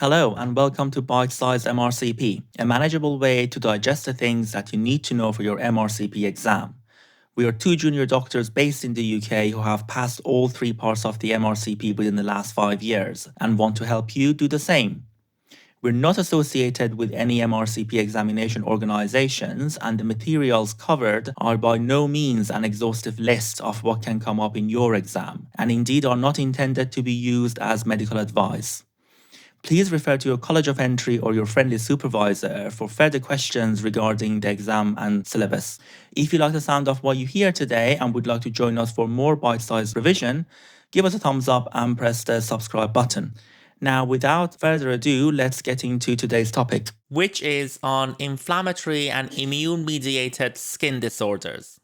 Hello and welcome to Bite-Sized MRCP, a manageable way to digest the things that you need to know for your MRCP exam. We are two junior doctors based in the UK who have passed all three parts of the MRCP within the last 5 years and want to help you do the same. We're not associated with any MRCP examination organizations, and the materials covered are by no means an exhaustive list of what can come up in your exam, and indeed are not intended to be used as medical advice. Please refer to your College of Entry or your friendly supervisor for further questions regarding the exam and syllabus. If you like the sound of what you hear today and would like to join us for more bite-sized revision, give us a thumbs up and press the subscribe button. Now, without further ado, let's get into today's topic, which is on inflammatory and immune-mediated skin disorders.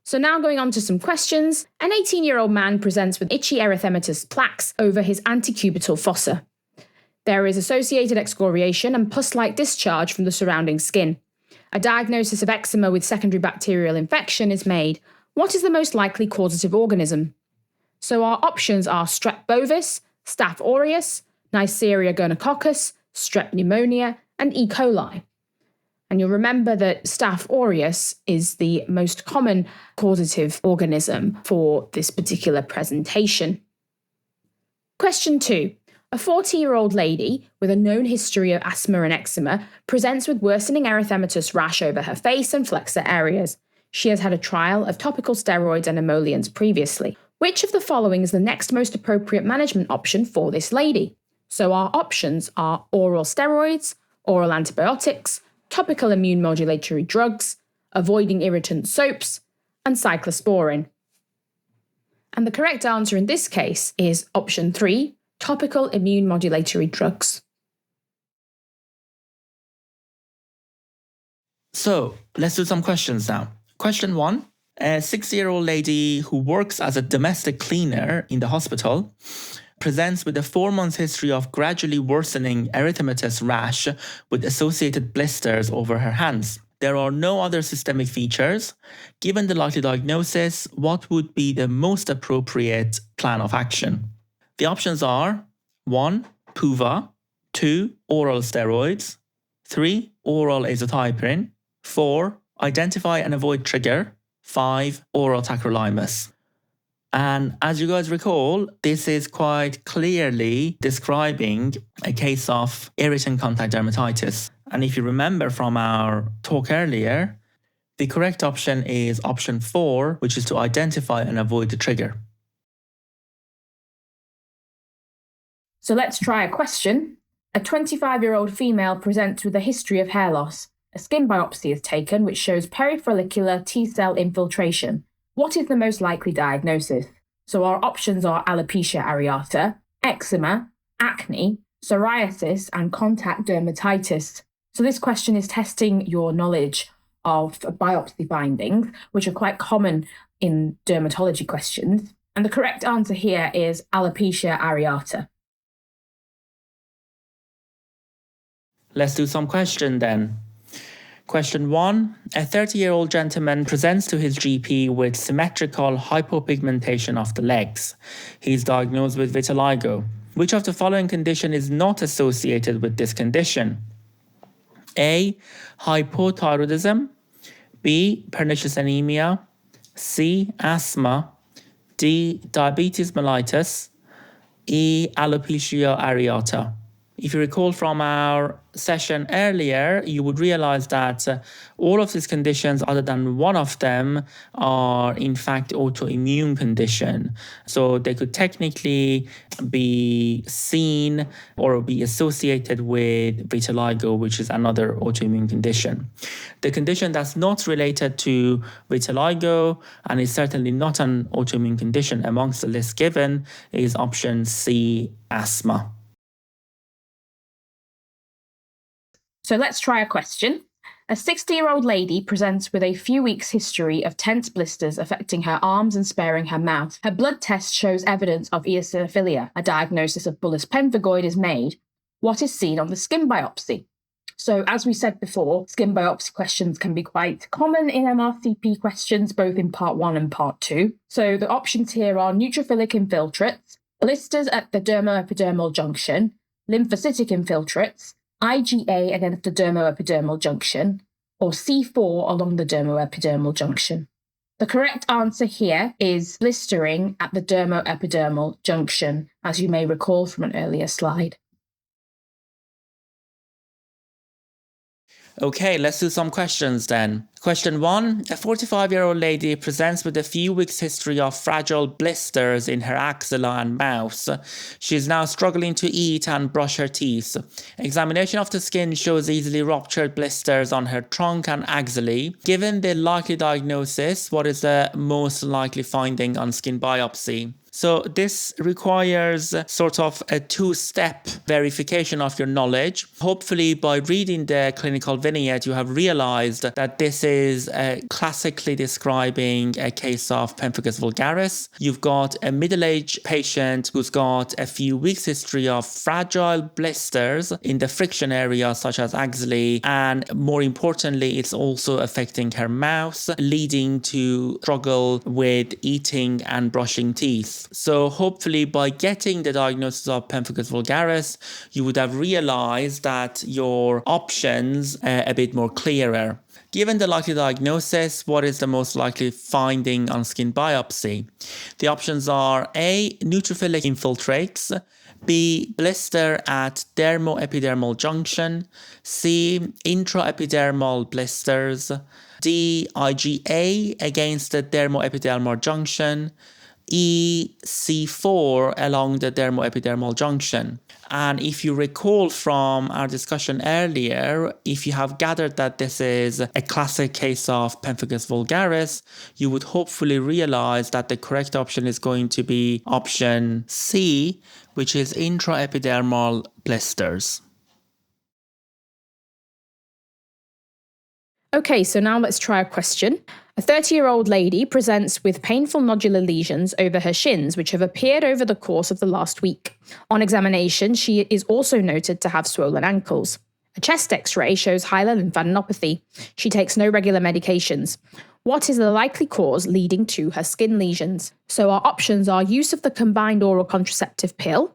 So now going on to some questions. An 18-year-old man presents with itchy erythematous plaques over his antecubital fossa. There is associated excoriation and pus-like discharge from the surrounding skin. A diagnosis of eczema with secondary bacterial infection is made. What is the most likely causative organism? So our options are Strep bovis, Staph aureus, Neisseria gonococcus, Strep pneumonia, and E. coli. And you'll remember that Staph aureus is the most common causative organism for this particular presentation. Question 2. A 40-year-old lady with a known history of asthma and eczema presents with worsening erythematous rash over her face and flexor areas. She has had a trial of topical steroids and emollients previously. Which of the following is the next most appropriate management option for this lady? So our options are oral steroids, oral antibiotics, topical immune modulatory drugs, avoiding irritant soaps, and cyclosporin. And the correct answer in this case is option 3, topical immune modulatory drugs. So, let's do some questions now. Question 1. A 60-year-old lady who works as a domestic cleaner in the hospital presents with a 4-month history of gradually worsening erythematous rash with associated blisters over her hands. There are no other systemic features. Given the likely diagnosis, what would be the most appropriate plan of action? The options are 1. PUVA, 2. Oral steroids, 3. Oral azathioprine, 4. Identify and avoid trigger, 5. Oral tacrolimus. And as you guys recall, this is quite clearly describing a case of irritant contact dermatitis. And if you remember from our talk earlier, the correct option is option 4, which is to identify and avoid the trigger. So let's try a question. A 25-year-old female presents with a history of hair loss. A skin biopsy is taken which shows perifollicular T-cell infiltration. What is the most likely diagnosis? So our options are alopecia areata, eczema, acne, psoriasis, and contact dermatitis. So this question is testing your knowledge of biopsy findings, which are quite common in dermatology questions. And the correct answer here is alopecia areata. Let's do some question then. Question 1. A 30-year-old gentleman presents to his GP with symmetrical hypopigmentation of the legs. He is diagnosed with vitiligo. Which of the following condition is not associated with this condition? A. Hypothyroidism, B. Pernicious anemia, C. Asthma, D. Diabetes mellitus, E. Alopecia areata. If you recall from our session earlier, you would realize that all of these conditions, other than one of them, are in fact autoimmune condition. So they could technically be seen or be associated with vitiligo, which is another autoimmune condition. The condition that's not related to vitiligo and is certainly not an autoimmune condition amongst the list given is option C, asthma. So let's try a question. A 60-year-old lady presents with a few weeks' history of tense blisters affecting her arms and sparing her mouth. Her blood test shows evidence of eosinophilia. A diagnosis of Bullous Pemphigoid is made. What is seen on the skin biopsy? So as we said before, skin biopsy questions can be quite common in MRCP questions, both in part 1 and part 2. So the options here are neutrophilic infiltrates, blisters at the dermoepidermal junction, lymphocytic infiltrates, IgA against the dermoepidermal junction, or C4 along the dermoepidermal junction. The correct answer here is blistering at the dermoepidermal junction, as you may recall from an earlier slide. Okay, let's do some questions then. Question 1. A 45-year-old lady presents with a few weeks' history of fragile blisters in her axilla and mouth. She is now struggling to eat and brush her teeth. Examination of the skin shows easily ruptured blisters on her trunk and axillae. Given the likely diagnosis, what is the most likely finding on skin biopsy? So this requires sort of a two-step verification of your knowledge. Hopefully by reading the clinical vignette, you have realized that this is classically describing a case of Pemphigus Vulgaris. You've got a middle-aged patient who's got a few weeks history of fragile blisters in the friction area such as axillae, and more importantly, it's also affecting her mouth, leading to struggle with eating and brushing teeth. So hopefully by getting the diagnosis of Pemphigus vulgaris, you would have realized that your options are a bit more clearer. Given the likely diagnosis, what is the most likely finding on skin biopsy? The options are A. Neutrophilic infiltrates, B. Blister at dermoepidermal junction, C. Intraepidermal blisters, D. IgA against the dermoepidermal junction, E. C4 along the dermoepidermal junction. And if you recall from our discussion earlier, if you have gathered that this is a classic case of Pemphigus vulgaris, you would hopefully realize that the correct option is going to be option C, which is intraepidermal blisters. Okay, so now let's try a question. A 30-year-old lady presents with painful nodular lesions over her shins, which have appeared over the course of the last week. On examination, she is also noted to have swollen ankles. A chest X-ray shows hilar lymphadenopathy. She takes no regular medications. What is the likely cause leading to her skin lesions? So our options are use of the combined oral contraceptive pill,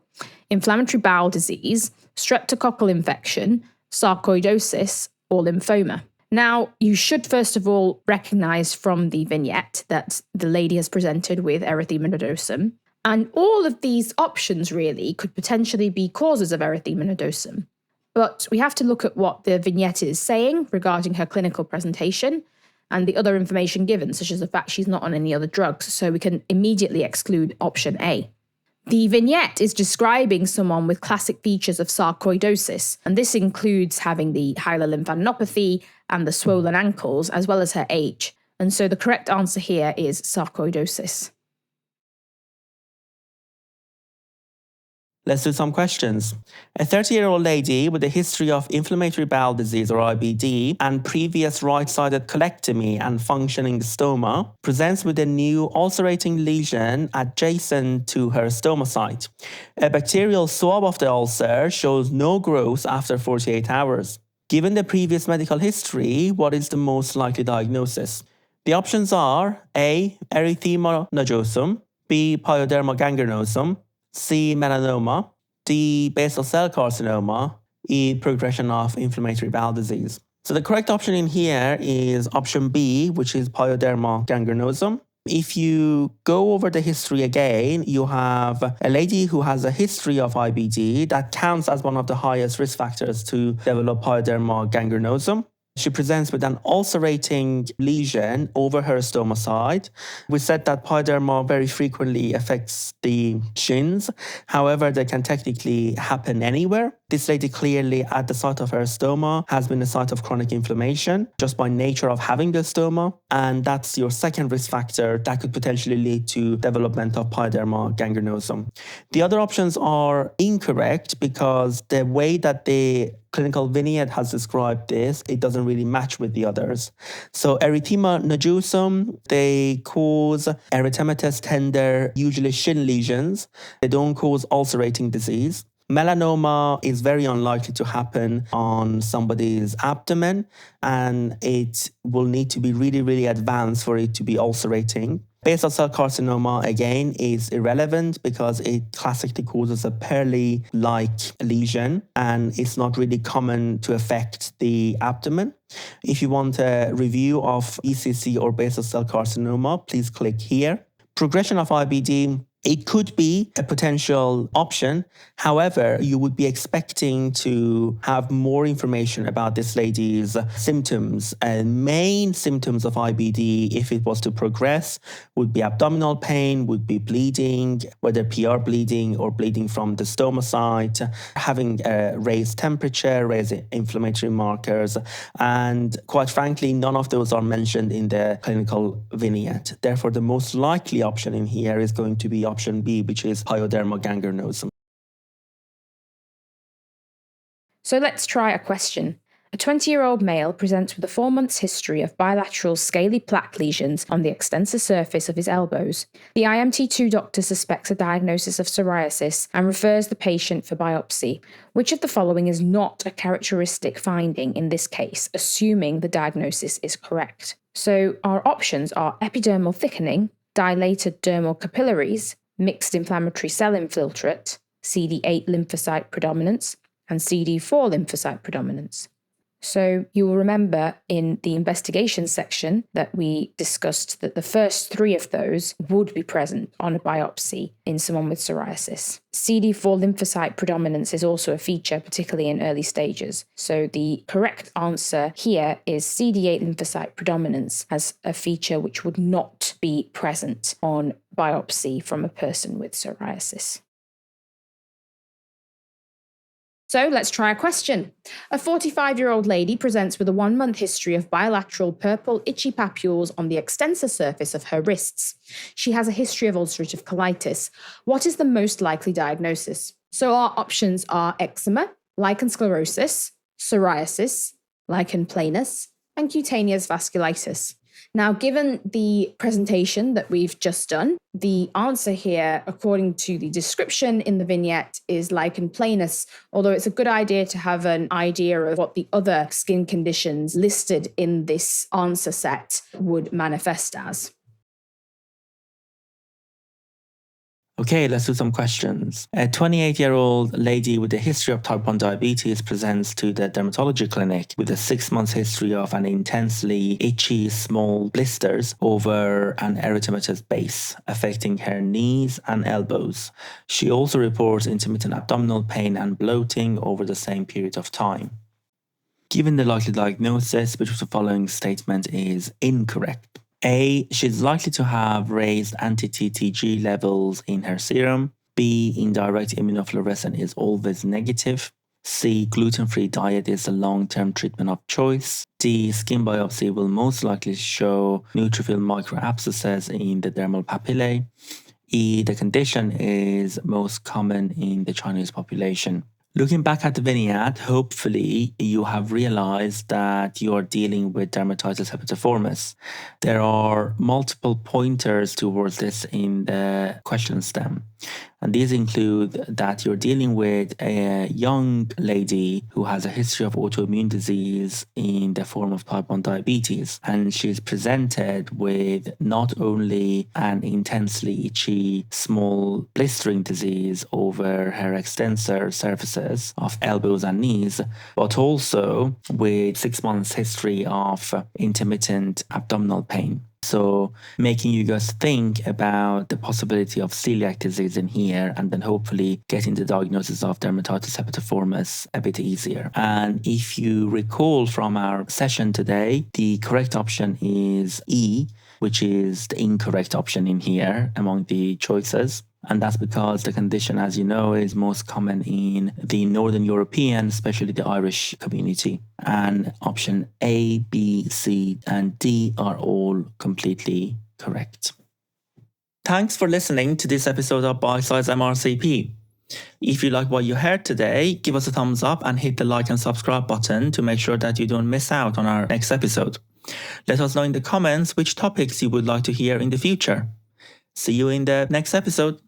inflammatory bowel disease, streptococcal infection, sarcoidosis, or lymphoma. Now, you should first of all recognise from the vignette that the lady has presented with Erythema Nodosum, and all of these options really could potentially be causes of Erythema Nodosum. But we have to look at what the vignette is saying regarding her clinical presentation and the other information given, such as the fact she's not on any other drugs, so we can immediately exclude option A. The vignette is describing someone with classic features of sarcoidosis, and this includes having the hilar lymphadenopathy and the swollen ankles, as well as her age. And so the correct answer here is sarcoidosis. Let's do some questions. A 30-year-old lady with a history of inflammatory bowel disease or IBD and previous right-sided colectomy and functioning stoma presents with a new ulcerating lesion adjacent to her stoma site. A bacterial swab of the ulcer shows no growth after 48 hours. Given the previous medical history, what is the most likely diagnosis? The options are A. Erythema Nodosum, B. Pyoderma Gangrenosum, C. Melanoma, D. Basal cell carcinoma, E. Progression of inflammatory bowel disease. So the correct option in here is option B, which is Pyoderma Gangrenosum. If you go over the history again, you have a lady who has a history of IBD that counts as one of the highest risk factors to develop Pyoderma Gangrenosum. She presents with an ulcerating lesion over her stoma side. We said that pyoderma very frequently affects the shins. However, they can technically happen anywhere. This lady clearly at the site of her stoma has been a site of chronic inflammation just by nature of having the stoma. And that's your second risk factor that could potentially lead to development of Pyoderma Gangrenosum. The other options are incorrect because the way that the clinical vignette has described this, it doesn't really match with the others. So Erythema Nodosum, they cause erythematous tender, usually shin lesions. They don't cause ulcerating disease. Melanoma is very unlikely to happen on somebody's abdomen, and it will need to be really, really advanced for it to be ulcerating. Basal cell carcinoma, again, is irrelevant because it classically causes a pearly-like lesion and it's not really common to affect the abdomen. If you want a review of BCC or basal cell carcinoma, please click here. Progression of IBD, it could be a potential option. However, you would be expecting to have more information about this lady's symptoms. And main symptoms of IBD, if it was to progress, would be abdominal pain, would be bleeding, whether PR bleeding or bleeding from the stoma site, having a raised temperature, raised inflammatory markers. And quite frankly, none of those are mentioned in the clinical vignette. Therefore, the most likely option in here is going to be option B, which is Pyoderma Gangrenosum. So let's try a question. A 20-year-old male presents with a 4 months history of bilateral scaly plaque lesions on the extensor surface of his elbows. The IMT2 doctor suspects a diagnosis of psoriasis and refers the patient for biopsy. Which of the following is not a characteristic finding in this case, assuming the diagnosis is correct? So our options are epidermal thickening, dilated dermal capillaries, mixed inflammatory cell infiltrate, CD8 lymphocyte predominance, and CD4 lymphocyte predominance. So you will remember in the investigation section that we discussed that the first 3 of those would be present on a biopsy in someone with psoriasis. CD4 lymphocyte predominance is also a feature, particularly in early stages. So the correct answer here is CD8 lymphocyte predominance as a feature which would not be present on biopsy from a person with psoriasis. So let's try a question. A 45-year-old lady presents with a 1-month history of bilateral purple itchy papules on the extensor surface of her wrists. She has a history of ulcerative colitis. What is the most likely diagnosis? So our options are eczema, lichen sclerosis, psoriasis, lichen planus, and cutaneous vasculitis. Now, given the presentation that we've just done, the answer here, according to the description in the vignette, is lichen planus, although it's a good idea to have an idea of what the other skin conditions listed in this answer set would manifest as. Okay, let's do some questions. A 28-year-old lady with a history of type 1 diabetes presents to the dermatology clinic with a 6-month history of an intensely itchy small blisters over an erythematous base affecting her knees and elbows. She also reports intermittent abdominal pain and bloating over the same period of time. Given the likely diagnosis, which of the following statement is incorrect? A, she's likely to have raised anti-TTG levels in her serum. B, indirect immunofluorescence is always negative. C, gluten-free diet is a long-term treatment of choice. D, skin biopsy will most likely show neutrophil microabscesses in the dermal papillae. E, the condition is most common in the Chinese population. Looking back at the vignette, hopefully you have realized that you are dealing with Dermatitis Herpetiformis. There are multiple pointers towards this in the question stem. And these include that you're dealing with a young lady who has a history of autoimmune disease in the form of type 1 diabetes. And she's presented with not only an intensely itchy, small blistering disease over her extensor surfaces of elbows and knees, but also with 6 months history of intermittent abdominal pain. So making you guys think about the possibility of celiac disease in here, and then hopefully getting the diagnosis of Dermatitis Herpetiformis a bit easier. And if you recall from our session today, the correct option is E, which is the incorrect option in here among the choices. And that's because the condition, as you know, is most common in the Northern European, especially the Irish community. And option A, B, C, and D are all completely correct. Thanks for listening to this episode of Bite-Size MRCP. If you like what you heard today, give us a thumbs up and hit the like and subscribe button to make sure that you don't miss out on our next episode. Let us know in the comments which topics you would like to hear in the future. See you in the next episode.